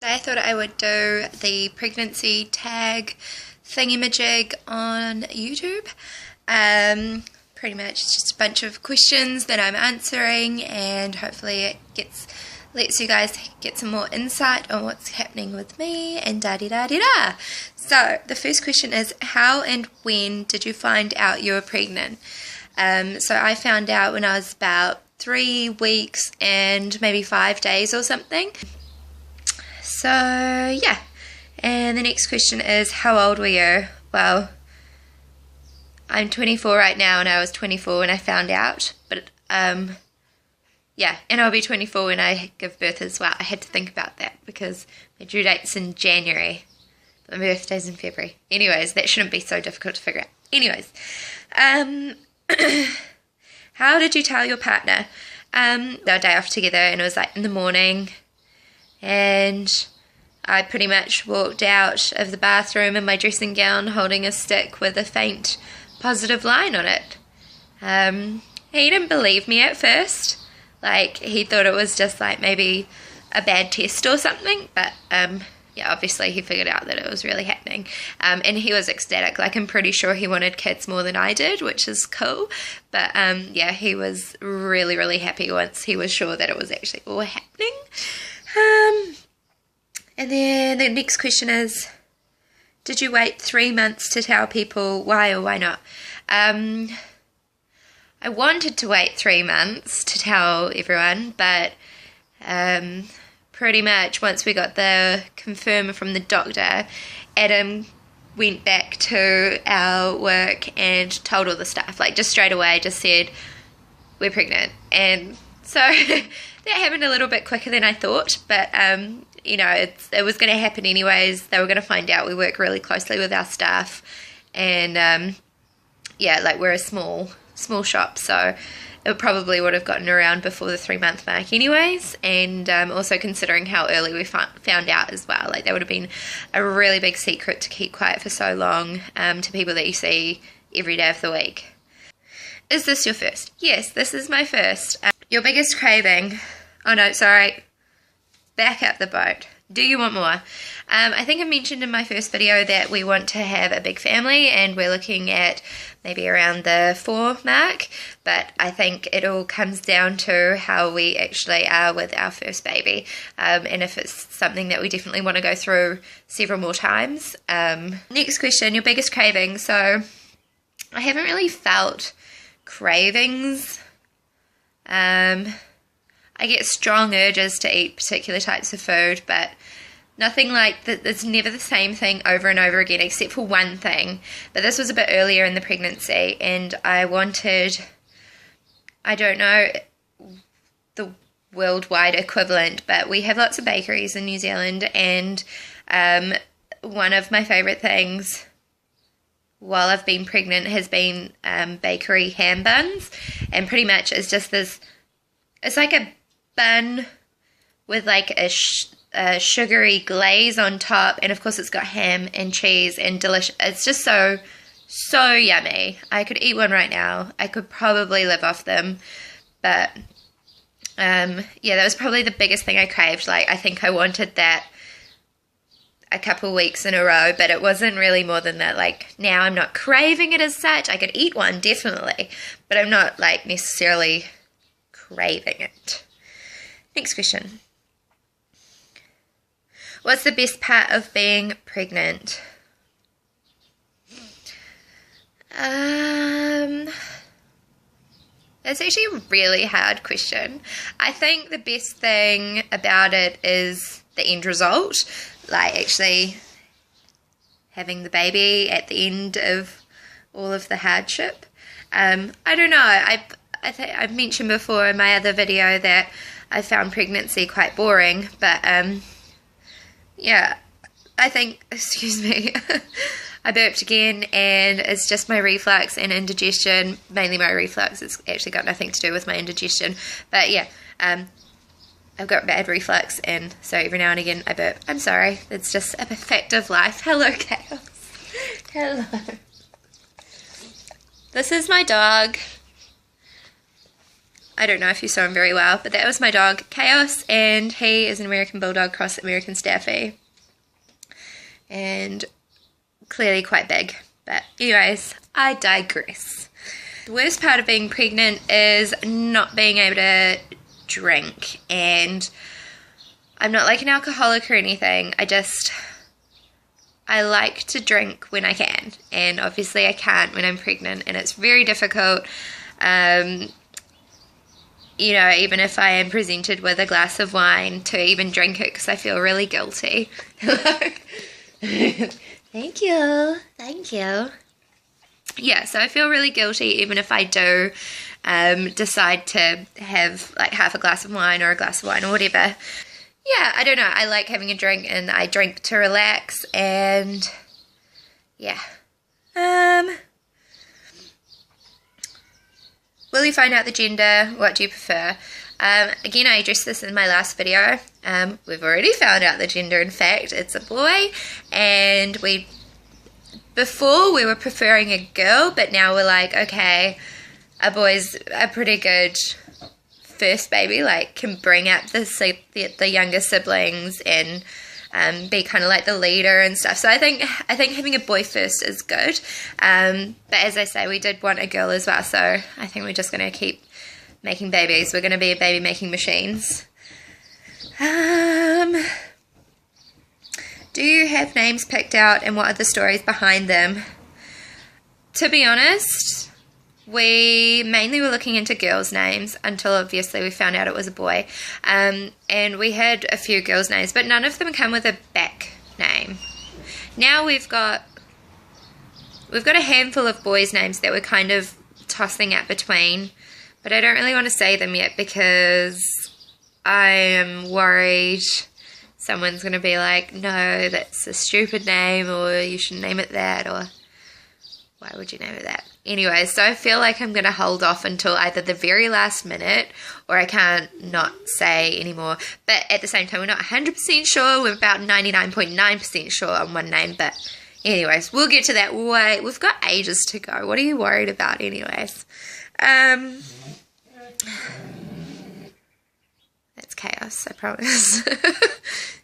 I thought I would do the pregnancy tag thingamajig on YouTube. Pretty much just a bunch of questions that I'm answering, and hopefully it lets you guys get some more insight on what's happening with me and da-di-da-di-da. So the first question is, how and when did you find out you were pregnant? So I found out when I was about 3 weeks and maybe 5 days or something. So yeah, and the next question is, how old were you? Well, I'm 24 right now, and I was 24 when I found out, but yeah, and I'll be 24 when I give birth as well. I had to think about that because my due date's in January, but my birthday's in February. Anyways, that shouldn't be so difficult to figure out. Anyways, how did you tell your partner? Our day off together, and it was like in the morning, and I pretty much walked out of the bathroom in my dressing gown holding a stick with a faint positive line on it. He didn't believe me at first. Like, he thought it was just like maybe a bad test or something, but yeah, obviously he figured out that it was really happening. And he was ecstatic. Like, I'm pretty sure he wanted kids more than I did, which is cool. But yeah, he was really, really happy once he was sure that it was actually all happening. And then the next question is, did you wait 3 months to tell people? Why or why not? I wanted to wait 3 months to tell everyone, but pretty much once we got the confirm from the doctor, Adam went back to our work and told all the staff, like just straight away, just said, we're pregnant. And so that happened a little bit quicker than I thought, but you know, it was going to happen anyways. They were going to find out. We work really closely with our staff, and yeah, like we're a small shop, so it probably would have gotten around before the 3 month mark anyways. And also considering how early we found out as well, like that would have been a really big secret to keep quiet for so long to people that you see every day of the week. Is this your first? Yes, this is my first. Your biggest craving? Oh no, sorry. Back up the boat. Do you want more? I think I mentioned in my first video that we want to have a big family, and we're looking at maybe around the 4 mark, but I think it all comes down to how we actually are with our first baby, and if it's something that we definitely want to go through several more times. Next question, your biggest craving. So I haven't really felt cravings. I get strong urges to eat particular types of food, but nothing like that. It's never the same thing over and over again, except for one thing. But this was a bit earlier in the pregnancy, and I wanted, I don't know the worldwide equivalent, but we have lots of bakeries in New Zealand, and one of my favourite things while I've been pregnant has been bakery ham buns, and pretty much it's just this, it's like a bun with like a sugary glaze on top, and of course it's got ham and cheese and delicious. It's just so yummy. I could eat one right now. I could probably live off them, but yeah, that was probably the biggest thing I craved. Like, I think I wanted that a couple weeks in a row, but it wasn't really more than that. Like, now I'm not craving it as such. I could eat one definitely, but I'm not like necessarily craving it. Next question. What's the best part of being pregnant? That's actually a really hard question. I think the best thing about it is the end result, like actually having the baby at the end of all of the hardship. I don't know. I've mentioned before in my other video that I found pregnancy quite boring, but yeah, I think, excuse me, I burped again, and it's just my reflux and indigestion, mainly my reflux. It's actually got nothing to do with my indigestion, but yeah, I've got bad reflux, and so every now and again I burp. I'm sorry, it's just a fact of life. Hello, Chaos. Hello. This is my dog. I don't know if you saw him very well, but that was my dog, Chaos, and he is an American Bulldog cross American Staffy. And clearly quite big. But anyways, I digress. The worst part of being pregnant is not being able to drink. And I'm not like an alcoholic or anything. I like to drink when I can. And obviously I can't when I'm pregnant. And it's very difficult. You know, even if I am presented with a glass of wine, to even drink it because I feel really guilty. Thank you. Thank you. Yeah, so I feel really guilty even if I do decide to have like half a glass of wine or a glass of wine or whatever. Yeah, I don't know. I like having a drink, and I drink to relax, and yeah. Will you find out the gender? What do you prefer? Again, I addressed this in my last video. We've already found out the gender. In fact, it's a boy, and before we were preferring a girl, but now we're like, okay, a boy's a pretty good first baby, like can bring up the younger siblings and be kind of like the leader and stuff. So I think having a boy first is good. But as I say, we did want a girl as well, so I think we're just going to keep making babies. We're going to be baby making machines. Do you have names picked out, and what are the stories behind them? To be honest, we mainly were looking into girls' names until obviously we found out it was a boy. And we had a few girls' names, but none of them come with a back name. Now we've got a handful of boys' names that we're kind of tossing up between, but I don't really want to say them yet because I am worried someone's going to be like, no, that's a stupid name, or you shouldn't name it that, or why would you name it that? Anyway, so I feel like I'm going to hold off until either the very last minute, or I can't not say anymore. But at the same time, we're not 100% sure. We're about 99.9% sure on one name. But anyways, we'll get to that. We've got ages to go. What are you worried about anyways? That's Chaos, I promise.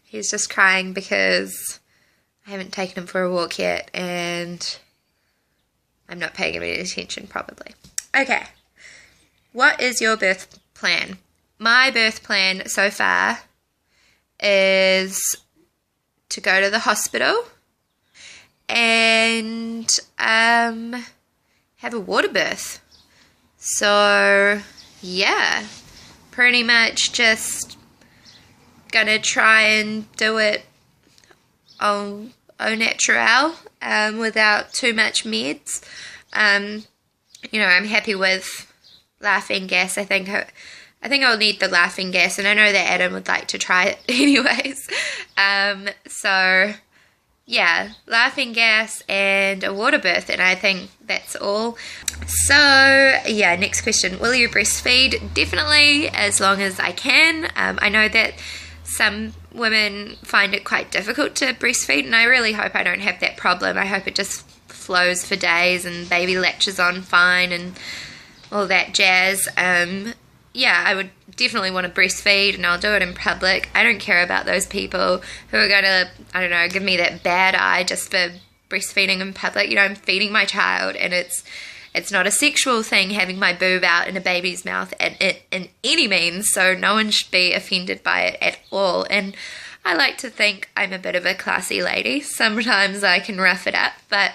He's just crying because I haven't taken him for a walk yet, and I'm not paying him any attention, probably. Okay. What is your birth plan? My birth plan so far is to go to the hospital and have a water birth. So, yeah. Pretty much just gonna try and do it au natural, without too much meds. You know, I'm happy with laughing gas. I think I'll need the laughing gas, and I know that Adam would like to try it anyways. So yeah, laughing gas and a water birth, and I think that's all. So yeah, next question. Will you breastfeed? Definitely, as long as I can. I know that some women find it quite difficult to breastfeed, and I really hope I don't have that problem. I hope it just flows for days and baby latches on fine and all that jazz. Yeah, I would definitely want to breastfeed, and I'll do it in public. I don't care about those people who are going to, I don't know, give me that bad eye just for breastfeeding in public. You know, I'm feeding my child, and it's not a sexual thing having my boob out in a baby's mouth in any means, so no one should be offended by it at all. And I like to think I'm a bit of a classy lady. Sometimes I can rough it up, but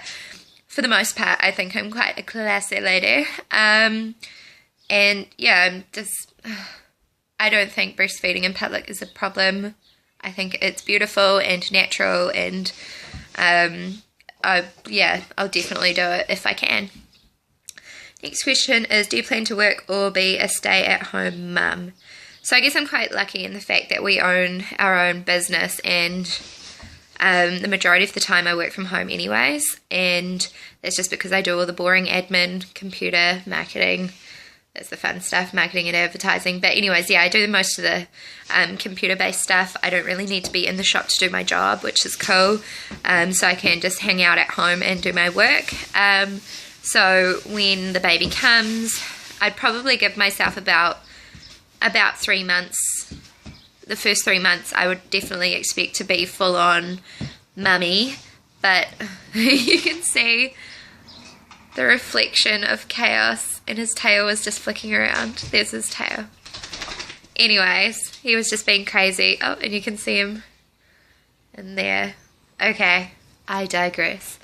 for the most part, I think I'm quite a classy lady. And yeah, I don't think breastfeeding in public is a problem. I think it's beautiful and natural, and yeah, I'll definitely do it if I can. Next question is, do you plan to work or be a stay-at-home mum? So I guess I'm quite lucky in the fact that we own our own business, and the majority of the time I work from home anyways, and that's just because I do all the boring admin, computer, marketing. That's the fun stuff, marketing and advertising. But anyways, yeah, I do most of the computer-based stuff. I don't really need to be in the shop to do my job, which is cool. So I can just hang out at home and do my work. So when the baby comes, I'd probably give myself about about 3 months, the first 3 months, I would definitely expect to be full on mummy, but you can see the reflection of chaos, and his tail was just flicking around. There's his tail. Anyways, he was just being crazy. Oh, and you can see him in there. Okay, I digress.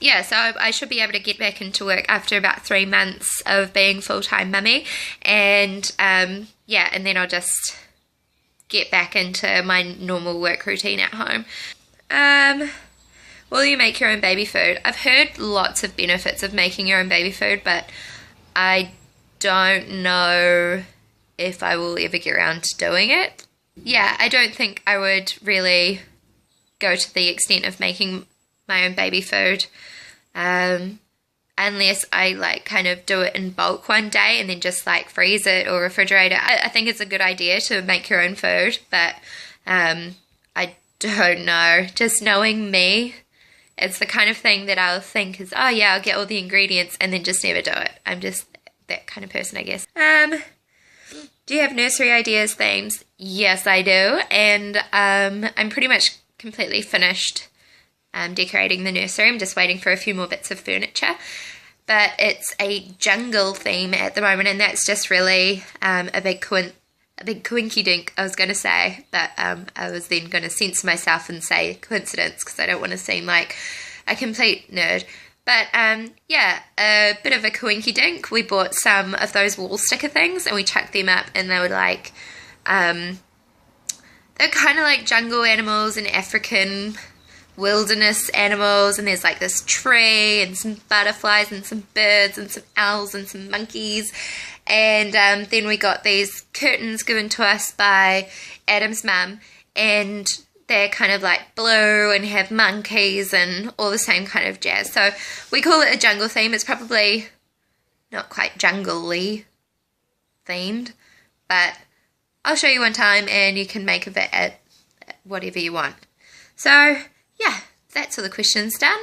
Yeah, so I should be able to get back into work after about 3 months of being full-time mummy, and yeah, and then I'll just get back into my normal work routine at home. Will you make your own baby food? I've heard lots of benefits of making your own baby food, but I don't know if I will ever get around to doing it. Yeah, I don't think I would really go to the extent of making my own baby food unless I like kind of do it in bulk one day and then just like freeze it or refrigerate it. I think it's a good idea to make your own food, but I don't know. Just knowing me, it's the kind of thing that I'll think is, oh yeah, I'll get all the ingredients and then just never do it. I'm just that kind of person, I guess. Do you have nursery ideas, themes? Yes, I do, and I'm pretty much completely finished decorating the nursery. I'm just waiting for a few more bits of furniture, but it's a jungle theme at the moment, and that's just really a big coinky dink, I was going to say, but I was then going to censor myself and say coincidence because I don't want to seem like a complete nerd. But yeah, a bit of a coinky dink. We bought some of those wall sticker things and we chucked them up, and they were like, they're kind of like jungle animals and African wilderness animals, and there's like this tree and some butterflies and some birds and some owls and some monkeys. And then we got these curtains given to us by Adam's mum, and they're kind of like blue and have monkeys and all the same kind of jazz. So we call it a jungle theme. It's probably not quite jungle-y themed, but I'll show you one time and you can make of it at whatever you want. So yeah, that's all the questions done,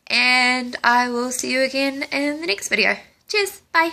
and I will see you again in the next video. Cheers, bye.